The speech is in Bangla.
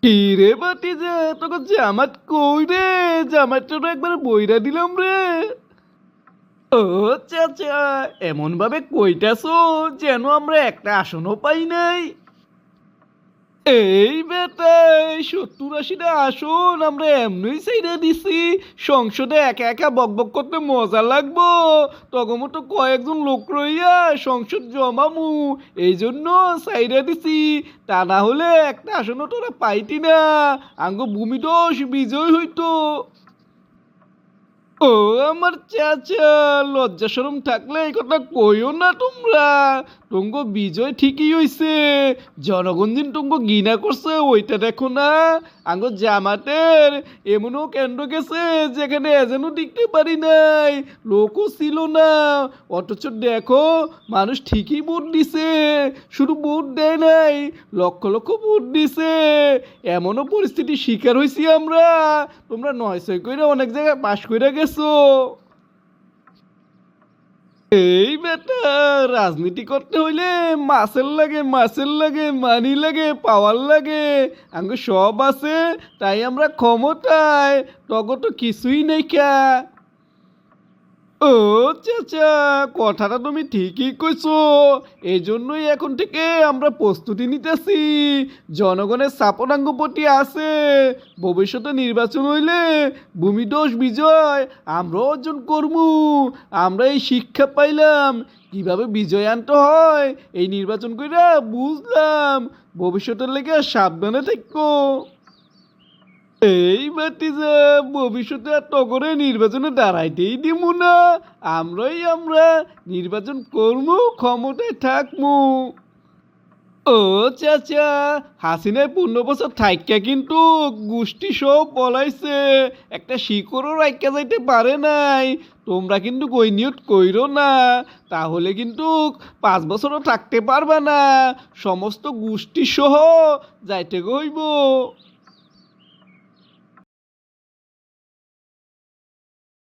কি রে ভাতিজা, তোকে জামাত কই রে? জামাতটা তো একবার বইরা দিলাম রে। ও চাচা, এমন ভাবে কইতাছো যেন আমরা একটা আসনও পাই নাই। এই বেটা, এই ৭০-৮০টা আসন আমরা এমনই ছাইড়া দিছি। সংসদে একা একা বকবক করতে মজা লাগবো, তগমতো কয়েকজন লোক রইয়া সংসদ জমামু, এই জন্য ছাইড়া দিছি। তা না হলে একটা আসনও তোরা পাইতি না, আঙ্গ ভূমিদোষ বিজয় হইতো। ও আমার চাচা, লজ্জা শরম থাকলে এই কথা কইও না তোমরা। টঙ্গ বিজয় ঠিকই হইছে, জনগণ দিন টঙ্গ ঘৃণা করছে ওইটা দেখো না। আঙ্গ জামাতের এমনও কেন্দ্র গেছে যেখানে এজেনও টিকতে পারি নাই, লোকও ছিল না, অথচ দেখো মানুষ ঠিকই ভোট দিছে। শুধু ভোট দেয় নাই, লক্ষ লক্ষ ভোট দিছে। এমনও পরিস্থিতি শিকার হইছি আমরা, তোমরা ৯-৬ কইরা অনেক জায়গায় পাশ কইরা গেছো। এই বেটা, রাজনীতি করতে হইলে মাসেল লাগে, মাসেল লাগে, মানি লাগে, পাওয়ার লাগে। আঙ্গ সব আছে, তাই আমরা ক্ষমতায়, তখন তো কিছুই নেই কা। ও চাচা, কথাটা তুমি ঠিকই কইছো। এই জন্যই এখন থেকে আমরা প্রস্তুতি নিতেছি। জনগণের সাপোর্ট প্রতি আছে। ভবিষ্যতে নির্বাচন হইলে ভূমিদোষ বিজয় আমরা অর্জন করবো। আমরা এই শিক্ষা পাইলাম কিভাবে বিজয় আনতে হয়, এই নির্বাচন কইরা বুঝলাম। ভবিষ্যতের লেগে সাবধানে থাকো। এই ভাতিজা, ভবিষ্যতে আর টগরে নির্বাচনে দাঁড়াইতেই দিব না। আমরা নির্বাচন করবো, ক্ষমতায় থাকবো। ও চাচা, হাসিনায় ১৫ বছর থাইকা কিন্তু গোষ্ঠী সব বলাইছে, একটা শিকড়ও রাইকা যাইতে পারে নাই। তোমরা কিন্তু কই নিয়ত কইরো না, তাহলে কিন্তু ৫ বছরও থাকতে পারবা না। সমস্ত গোষ্ঠী সহ যাইতে হইব।